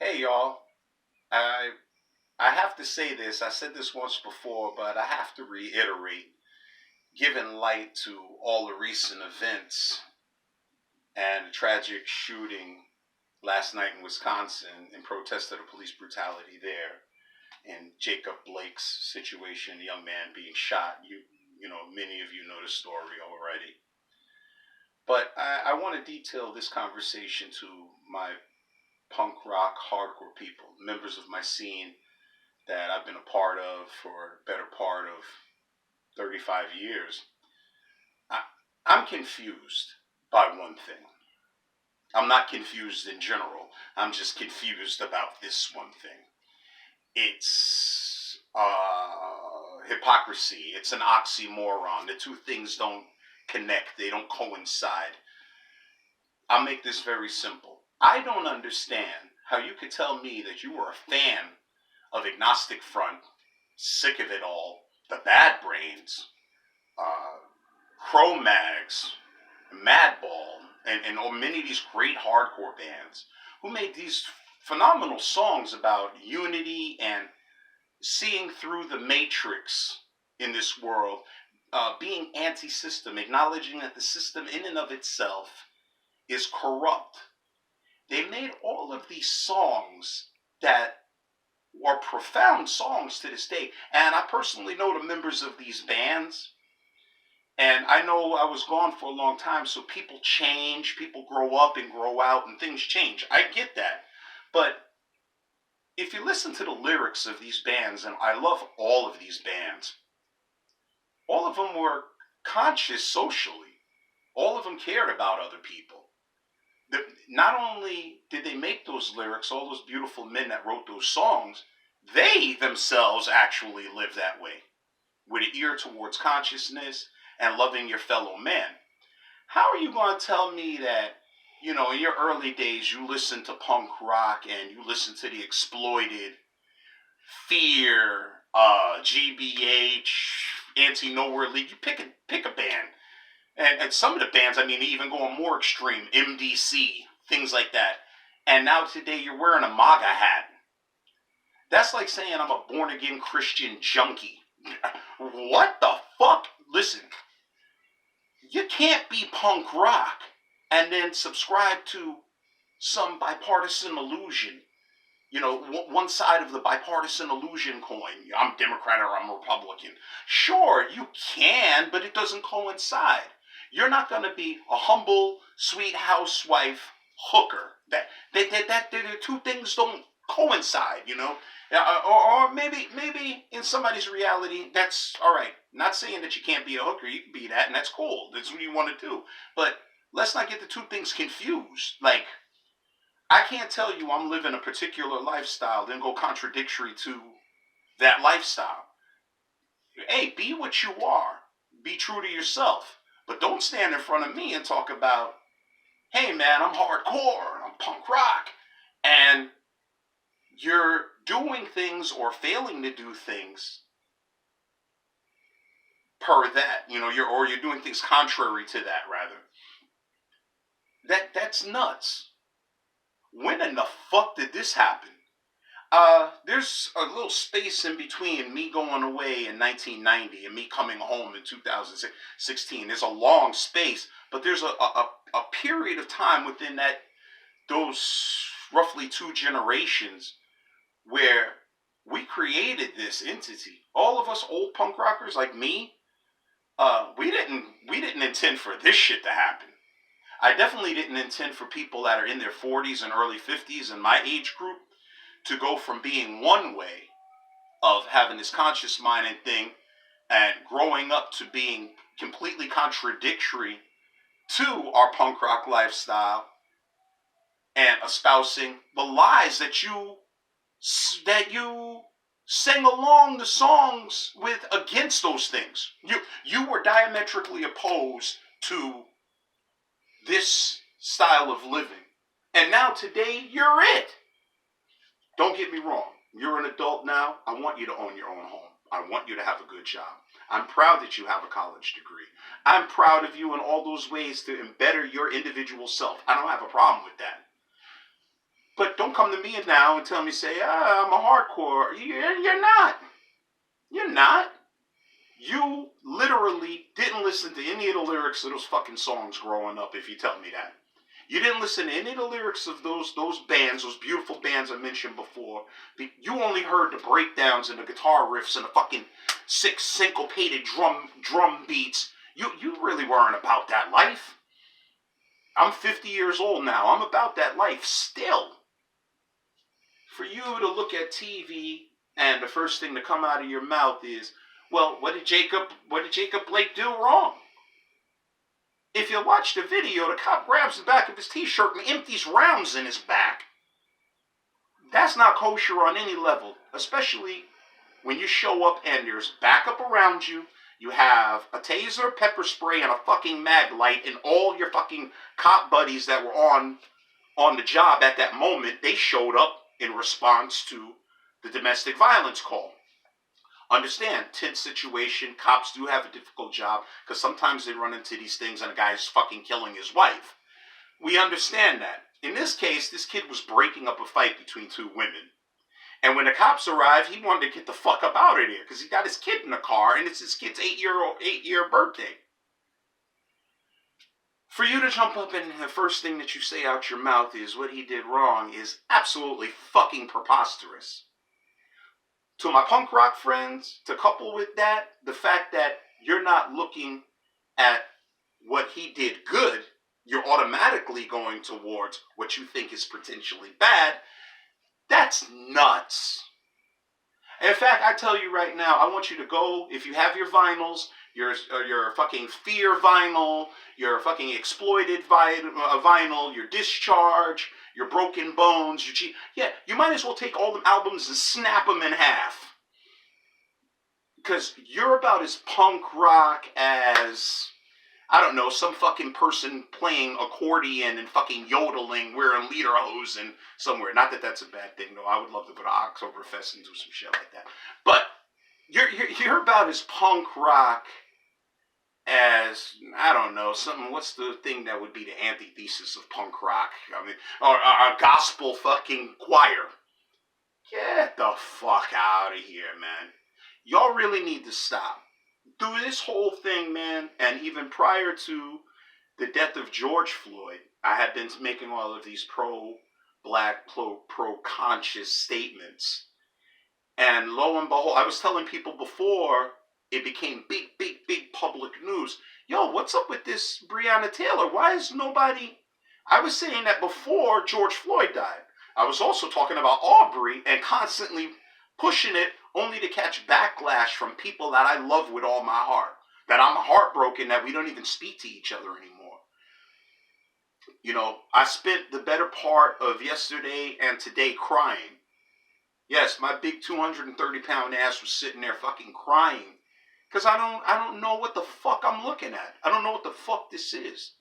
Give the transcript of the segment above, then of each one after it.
Hey y'all, I I have to say this. I said this once before, but I have to reiterate. Given light to all the recent events and the tragic shooting last night in Wisconsin in protest of the police brutality there, and Jacob Blake's situation, the young man being shot. You know, many of you know the story already. But I want to detail this conversation to my punk rock hardcore people, members of my scene that I've been a part of for a better part of 35 years. I, I'm confused by one thing. I'm not confused in general. I'm just confused about this one thing. It's hypocrisy. It's an oxymoron. The two things don't connect, they don't coincide. I'll make this very simple. I don't understand how you could tell me that you were a fan of Agnostic Front, Sick of It All, The Bad Brains, uh, Cro-Mags, Madball, and many of these great hardcore bands who made these phenomenal songs about unity and seeing through the matrix in this world, being anti-system, acknowledging that the system in and of itself is corrupt. They made all of these songs that are profound songs to this day. And I personally know the members of these bands. And I know I was gone for a long time, so people change, people grow up and grow out, and things change. I get that. But if you listen to the lyrics of these bands, and I love all of these bands, all of them were conscious socially. All of them cared about other people. Not only did they make those lyrics, all those beautiful men that wrote those songs, they themselves actually live that way, with an ear towards consciousness and loving your fellow man. How are you going to tell me that, in your early days, you listened to punk rock and you listened to the Exploited, Fear, GBH, Anti Nowhere League? You pick a band. And some of the bands, I mean, even going more extreme, MDC, things like that. And now today you're wearing a MAGA hat. That's like saying I'm a born again Christian junkie. What the fuck? Listen, you can't be punk rock and then subscribe to some bipartisan illusion. One side of the bipartisan illusion coin. I'm Democrat or I'm Republican. Sure, you can, but it doesn't coincide. You're not going to be a humble, sweet housewife hooker. The two things don't coincide. Or maybe in somebody's reality, that's all right. Not saying that you can't be a hooker. You can be that, and that's cool. That's what you want to do. But let's not get the two things confused. Like, I can't tell you I'm living a particular lifestyle, then go contradictory to that lifestyle. Hey, be what you are. Be true to yourself. But don't stand in front of me and talk about, hey man, I'm hardcore, I'm punk rock, and you're doing things or failing to do things per that, you're doing things contrary to that rather. That's nuts. When in the fuck did this happen? There's a little space in between me going away in 1990 and me coming home in 2016. There's a long space, but there's a period of time within those roughly two generations where we created this entity. All of us old punk rockers like me, we didn't intend for this shit to happen. I definitely didn't intend for people that are in their 40s and early 50s in my age group to go from being one way of having this conscious mind and thing and growing up to being completely contradictory to our punk rock lifestyle and espousing the lies that you sang along the songs with against those things. You were diametrically opposed to this style of living. And now today you're it. Don't get me wrong. You're an adult now. I want you to own your own home. I want you to have a good job. I'm proud that you have a college degree. I'm proud of you in all those ways to better your individual self. I don't have a problem with that. But don't Don't come to me now and tell me, say, I'm a hardcore. You're not. You're not. You literally didn't listen to any of the lyrics of those fucking songs growing up, if you tell me that. You didn't listen to any of the lyrics of those bands, those beautiful bands I mentioned before. You only heard the breakdowns and the guitar riffs and the fucking sick syncopated drum beats. You really weren't about that life. I'm 50 years old now. I'm about that life still. For you to look at TV and the first thing to come out of your mouth is, well, what did Jacob Blake do wrong? If you watch the video, the cop grabs the back of his t-shirt and empties rounds in his back. That's not kosher on any level, especially when you show up and there's backup around you. You have a taser, pepper spray, and a fucking mag light, and all your fucking cop buddies that were on the job at that moment, they showed up in response to the domestic violence call. Understand, tense situation, cops do have a difficult job, because sometimes they run into these things and a guy's fucking killing his wife. We understand that. In this case, this kid was breaking up a fight between two women. And when the cops arrived, he wanted to get the fuck up out of there, because he got his kid in the car, and it's his kid's 8-year birthday. For you to jump up and the first thing that you say out your mouth is what he did wrong is absolutely fucking preposterous. To my punk rock friends, to couple with that, the fact that you're not looking at what he did good, you're automatically going towards what you think is potentially bad, that's nuts. In fact, I tell you right now, I want you to go, if you have your vinyls, your fucking Fear vinyl, your fucking Exploited vinyl, your Discharge, your Broken Bones, you might as well take all them albums and snap them in half. Because you're about as punk rock as, I don't know, some fucking person playing accordion and fucking yodeling, wearing lederhosen somewhere. Not that that's a bad thing, though. I would love to go to Oktoberfest and do some shit like that. But you're about as punk rock as, I don't know, something, what's the thing that would be the antithesis of punk rock? I mean, or a gospel fucking choir. Get the fuck out of here, man. Y'all really need to stop. Through this whole thing, man, and even prior to the death of George Floyd, I had been making all of these pro-black, pro-conscious statements. And lo and behold, I was telling people before it became big public news. Yo, what's up with this Breonna Taylor? Why is nobody... I was saying that before George Floyd died. I was also talking about Aubrey and constantly pushing it only to catch backlash from people that I love with all my heart. That I'm heartbroken that we don't even speak to each other anymore. You know, I spent the better part of yesterday and today crying. Yes, my big 230-pound ass was sitting there fucking crying. Because I don't know what the fuck I'm looking at. I don't know what the fuck this is.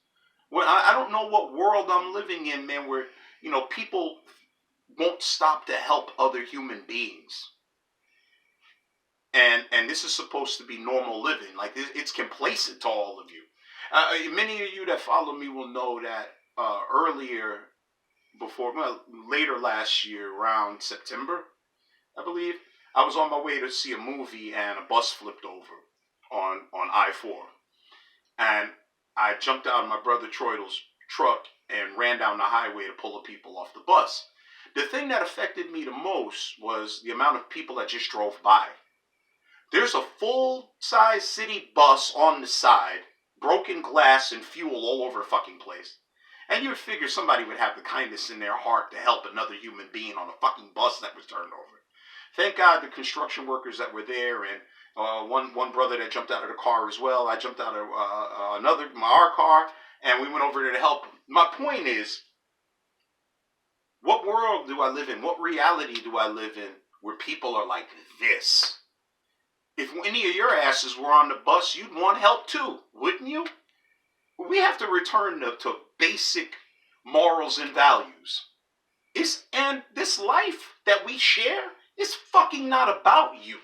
Well, I don't know what world I'm living in, man, where, you know, people won't stop to help other human beings. And this is supposed to be normal living. Like, it's complacent to all of you. Many of you that follow me will know that later last year, around September, I believe, I was on my way to see a movie and a bus flipped over on I-4. And I jumped out of my brother Troidal's truck and ran down the highway to pull the people off the bus. The thing that affected me the most was the amount of people that just drove by. There's a full-size city bus on the side, broken glass and fuel all over the fucking place. And you would figure somebody would have the kindness in their heart to help another human being on a fucking bus that was turned over. Thank God the construction workers that were there, and one brother that jumped out of the car as well. I jumped out of our car, and we went over there to help him. My point is, what world do I live in? What reality do I live in where people are like this? If any of your asses were on the bus, you'd want help too, wouldn't you? We have to return to basic morals and values. And this life that we share is fucking not about you.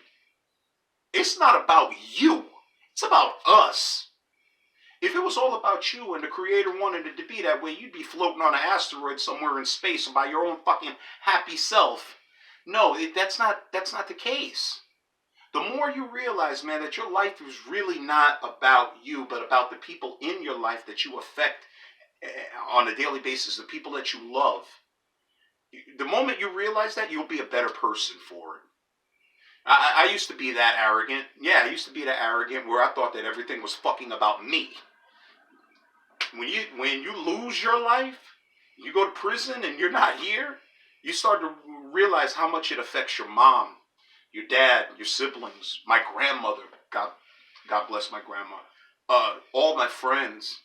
It's not about you. It's about us. If it was all about you and the creator wanted it to be that way, you'd be floating on an asteroid somewhere in space by your own fucking happy self. No, that's not the case. The more you realize, man, that your life is really not about you, but about the people in your life that you affect on a daily basis, the people that you love. The moment you realize that, you'll be a better person for it. I used to be that arrogant. Yeah, I used to be that arrogant where I thought that everything was fucking about me. When you lose your life, you go to prison and you're not here, you start to realize how much it affects your mom, your dad, your siblings, my grandmother. God bless my grandma. All my friends.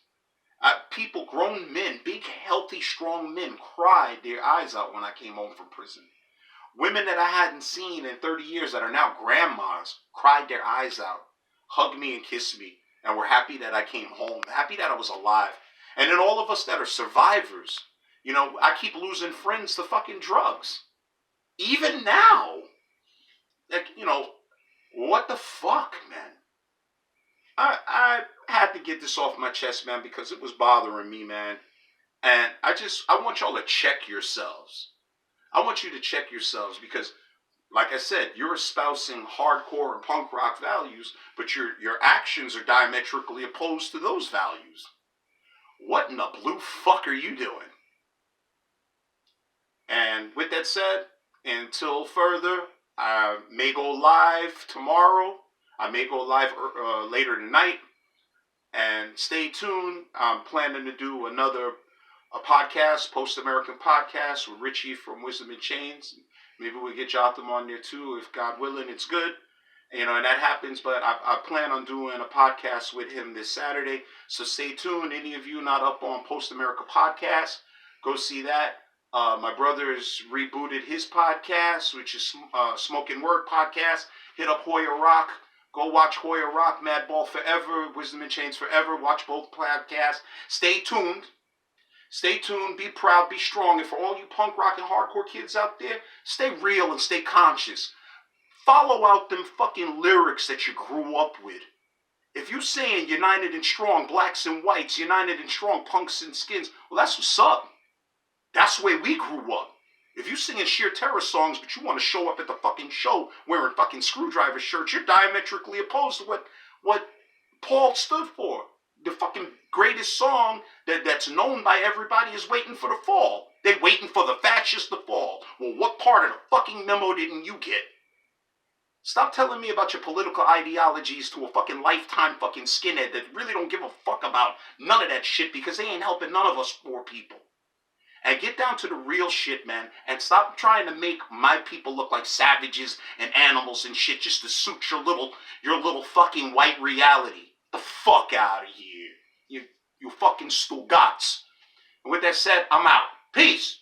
People, grown men, big, healthy, strong men, cried their eyes out when I came home from prison. Women that I hadn't seen in 30 years that are now grandmas cried their eyes out, hugged me and kissed me, and were happy that I came home, happy that I was alive. And then all of us that are survivors, I keep losing friends to fucking drugs. Even now. Like, what the fuck, man? I had to get this off my chest, man, because it was bothering me, man. And I want y'all to check yourselves. I want you to check yourselves because, like I said, you're espousing hardcore and punk rock values, but your actions are diametrically opposed to those values. What in the blue fuck are you doing? And with that said, until further, I may go live tomorrow. I may go live later tonight. And stay tuned. I'm planning to do a podcast, Post-American podcast with Richie from Wisdom in Chains. Maybe we'll get Jotham on there too, if God willing, it's good. And that happens, but I plan on doing a podcast with him this Saturday. So stay tuned. Any of you not up on Post-America podcast, go see that. My brother's rebooted his podcast, which is Smoking Word Podcast. Hit up Hoya Rock. Go watch Hoya Rock, Madball Forever, Wisdom in Chains Forever. Watch both podcasts. Stay tuned. Stay tuned. Be proud. Be strong. And for all you punk rock and hardcore kids out there, stay real and stay conscious. Follow out them fucking lyrics that you grew up with. If you saying united and strong, blacks and whites, united and strong, punks and skins, well, that's what's up. That's the way we grew up. If you singing sheer terror songs, but you want to show up at the fucking show wearing fucking screwdriver shirts, you're diametrically opposed to what Paul stood for. The fucking greatest song that's known by everybody is Waiting for the Fall. They waiting for the fascists to fall. Well, what part of the fucking memo didn't you get? Stop telling me about your political ideologies to a fucking lifetime fucking skinhead that really don't give a fuck about none of that shit because they ain't helping none of us poor people. And get down to the real shit, man, and stop trying to make my people look like savages and animals and shit just to suit your little fucking white reality. The fuck out of here. You fucking Stugats. And with that said, I'm out. Peace.